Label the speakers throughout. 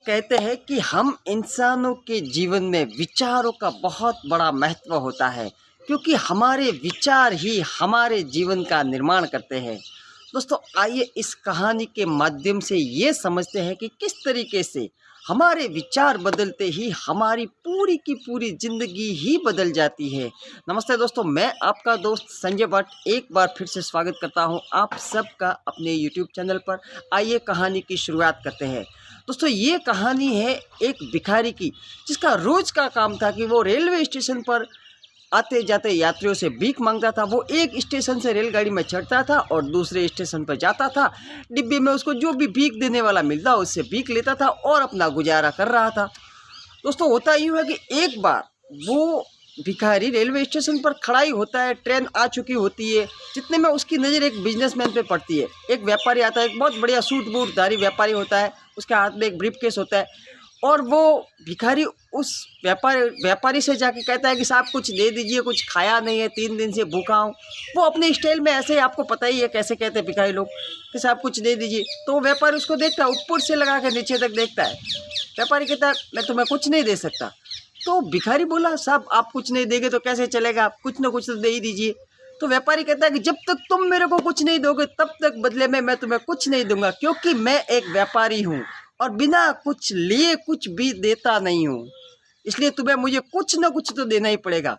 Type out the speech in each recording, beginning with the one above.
Speaker 1: कहते हैं कि हम इंसानों के जीवन में विचारों का बहुत बड़ा महत्व होता है, क्योंकि हमारे विचार ही हमारे जीवन का निर्माण करते हैं। दोस्तों, आइए इस कहानी के माध्यम से ये समझते हैं कि किस तरीके से हमारे विचार बदलते ही हमारी पूरी की पूरी ज़िंदगी ही बदल जाती है। नमस्ते दोस्तों, मैं आपका दोस्त संजय भट्ट एक बार फिर से स्वागत करता हूं आप सबका अपने YouTube चैनल पर। आइए कहानी की शुरुआत करते हैं। दोस्तों, ये कहानी है एक भिखारी की, जिसका रोज़ का काम था कि वो रेलवे स्टेशन पर आते जाते यात्रियों से भीख मांगता था। वो एक स्टेशन से रेलगाड़ी में चढ़ता था और दूसरे स्टेशन पर जाता था। डिब्बे में उसको जो भी भीख देने वाला मिलता उससे भीख लेता था और अपना गुजारा कर रहा था। दोस्तों, होता यूँ है कि एक बार वो भिखारी रेलवे स्टेशन पर खड़ा ही होता है। ट्रेन आ चुकी होती है। जितने में उसकी नज़र एक बिजनेसमैन पे पड़ती है। एक व्यापारी आता है, एक बहुत बढ़िया सूट बूटधारी व्यापारी होता है। उसके हाथ में एक ब्रीफकेस होता है और वो भिखारी उस व्यापारी से जाके कहता है कि साहब कुछ दे दीजिए, कुछ खाया नहीं है, 3 दिन से भूखा हूँ। वो अपने स्टाइल में ऐसे, आपको पता ही है कैसे कहते हैं भिखारी लोग कि साहब कुछ दे दीजिए। तो वो व्यापारी उसको देखता है, ऊपर से लगा के नीचे तक देखता है। व्यापारी कहता है मैं तुम्हें कुछ नहीं दे सकता। तो भिखारी बोला साहब आप कुछ नहीं देंगे तो कैसे चलेगा, आप कुछ ना कुछ तो दे ही दीजिए। तो व्यापारी कहता है कि जब तक तुम मेरे को कुछ नहीं दोगे तब तक बदले में मैं तुम्हें कुछ नहीं दूंगा, क्योंकि मैं एक व्यापारी हूँ और बिना कुछ लिए कुछ भी देता नहीं हूँ, इसलिए तुम्हें मुझे कुछ ना कुछ तो देना ही पड़ेगा।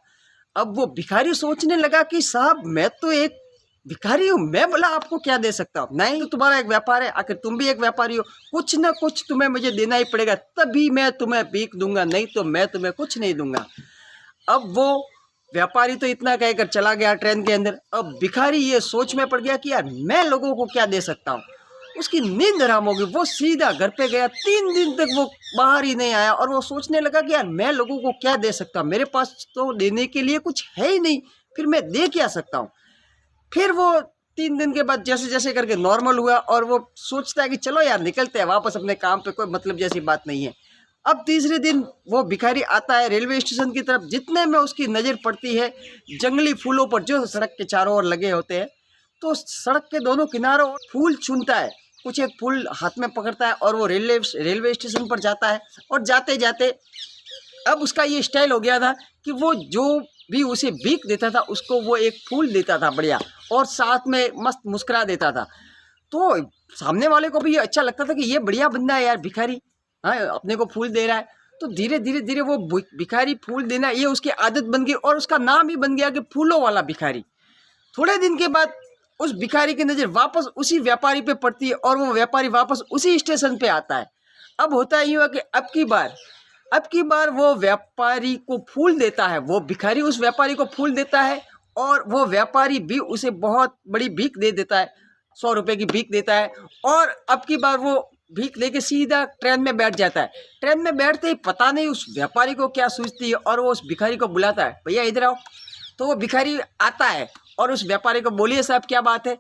Speaker 1: अब वो भिखारी सोचने लगा कि साहब मैं तो एक भिखारी हूँ, मैं भला आपको क्या दे सकता हूँ। नहीं तो तुम्हारा एक व्यापार है, आखिर तुम भी एक व्यापारी हो, कुछ ना कुछ तुम्हें मुझे देना ही पड़ेगा, तभी मैं तुम्हें भीख दूंगा, नहीं तो मैं तुम्हें कुछ नहीं दूंगा। अब वो व्यापारी तो इतना कहकर चला गया ट्रेन के अंदर। अब भिखारी ये सोच में पड़ गया कि यार मैं लोगों को क्या दे सकता हूँ। उसकी नींद हराम हो गई। वो सीधा घर पे गया। 3 दिन तक वो बाहर ही नहीं आया और वो सोचने लगा कि यार मैं लोगों को क्या दे सकता हूँ, मेरे पास तो देने के लिए कुछ है ही नहीं, फिर मैं दे क्या सकता हूँ। फिर वो 3 दिन के बाद जैसे जैसे करके नॉर्मल हुआ और वो सोचता है कि चलो यार निकलते हैं वापस अपने काम पे, कोई मतलब जैसी बात नहीं है। अब तीसरे दिन वो भिखारी आता है रेलवे स्टेशन की तरफ। जितने में उसकी नज़र पड़ती है जंगली फूलों पर जो सड़क के चारों ओर लगे होते हैं, तो सड़क के दोनों किनारों फूल चुनता है। कुछ एक फूल हाथ में पकड़ता है और वो रेलवे स्टेशन पर जाता है। और जाते जाते अब उसका ये स्टाइल हो गया था कि वो जो भी उसे भीख देता था उसको वो एक फूल देता था बढ़िया, और साथ में मस्त मुस्कुरा देता था। तो सामने वाले को भी ये अच्छा लगता था कि ये बढ़िया बंदा है यार भिखारी, हाँ अपने को फूल दे रहा है। तो धीरे धीरे धीरे वो भिखारी फूल देना ये उसकी आदत बन गई और उसका नाम ही बन गया कि फूलों वाला भिखारी। थोड़े दिन के बाद उस भिखारी की नज़र वापस उसी व्यापारी पे पड़ती है और वो व्यापारी वापस उसी स्टेशन पे आता है। अब होता यूँ है कि अब की बार वो व्यापारी को फूल देता है। वो भिखारी उस व्यापारी को फूल देता है और वो व्यापारी भी उसे बहुत बड़ी भीख दे देता है, 100 रुपये की भीख देता है। और अब की बार वो भीख लेके सीधा ट्रेन में बैठ जाता है। ट्रेन में बैठते ही पता नहीं उस व्यापारी को क्या सूझती है और वो उस भिखारी को बुलाता है, भैया इधर आओ। तो वो भिखारी आता है और उस व्यापारी को बोलिए साहब क्या बात है।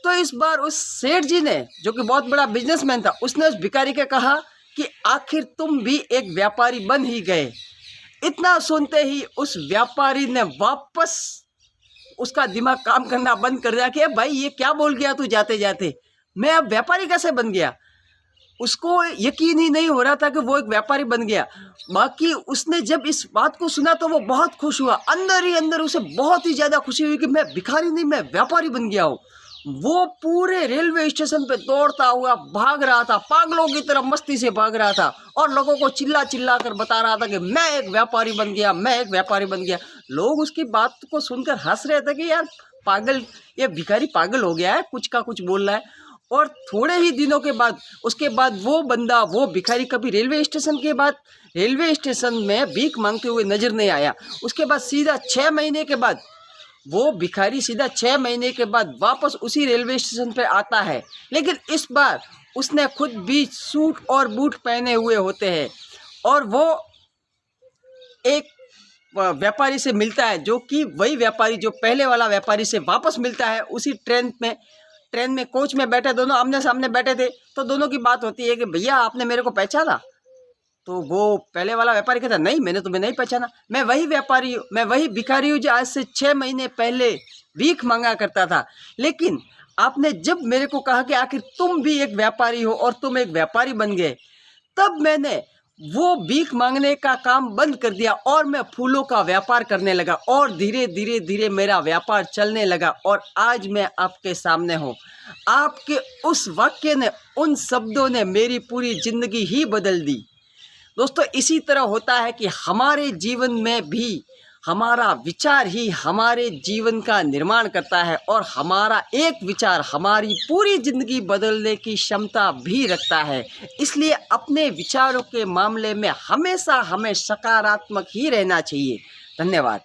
Speaker 1: तो इस बार उस सेठ जी ने, जो कि बहुत बड़ा बिजनेसमैन था, उसने उस भिखारी के कहा कि आखिर तुम भी एक व्यापारी बन ही गए। इतना सुनते ही उस व्यापारी ने वापस उसका दिमाग काम करना बंद कर दिया कि भाई ये क्या बोल गया तू जाते जाते, मैं अब व्यापारी कैसे बन गया। उसको यकीन ही नहीं हो रहा था कि वो एक व्यापारी बन गया। बाकी उसने जब इस बात को सुना तो वो बहुत खुश हुआ। अंदर ही अंदर उसे बहुत ही ज़्यादा खुशी हुई कि मैं भिखारी नहीं, मैं व्यापारी बन गया हूँ। वो पूरे रेलवे स्टेशन पे दौड़ता हुआ भाग रहा था, पागलों की तरह मस्ती से भाग रहा था और लोगों को चिल्ला चिल्ला कर बता रहा था कि मैं एक व्यापारी बन गया, मैं एक व्यापारी बन गया। लोग उसकी बात को सुनकर हंस रहे थे कि यार पागल, ये भिखारी पागल हो गया है, कुछ का कुछ बोल रहा है। और थोड़े ही दिनों के बाद उसके बाद वो भिखारी कभी रेलवे स्टेशन में भीख मांगते हुए नजर नहीं आया। उसके बाद सीधा 6 महीने के बाद वो भिखारी सीधा 6 महीने के बाद वापस उसी रेलवे स्टेशन पर आता है। लेकिन इस बार उसने खुद भी सूट और बूट पहने हुए होते हैं और वो एक व्यापारी से मिलता है, जो कि वही व्यापारी जो पहले वाला व्यापारी से वापस मिलता है। उसी ट्रेन में कोच में बैठे, दोनों आमने सामने बैठे थे। तो दोनों की बात होती है कि भैया आपने मेरे को पहचाना। तो वो पहले वाला व्यापारी कहता नहीं मैंने तुम्हें नहीं पहचाना, मैं वही व्यापारी हूँ, मैं वही भिखारी हूँ जो आज से 6 महीने पहले भीख मांगा करता था। लेकिन आपने जब मेरे को कहा कि आखिर तुम भी एक व्यापारी हो और तुम एक व्यापारी बन गए, तब मैंने वो भीख मांगने का काम बंद कर दिया और मैं फूलों का व्यापार करने लगा और धीरे धीरे धीरे मेरा व्यापार चलने लगा और आज मैं आपके सामने हूँ। आपके उस वाक्य ने, उन शब्दों ने मेरी पूरी ज़िंदगी ही बदल दी। दोस्तों, इसी तरह होता है कि हमारे जीवन में भी हमारा विचार ही हमारे जीवन का निर्माण करता है और हमारा एक विचार हमारी पूरी ज़िंदगी बदलने की क्षमता भी रखता है। इसलिए अपने विचारों के मामले में हमेशा हमें सकारात्मक ही रहना चाहिए। धन्यवाद।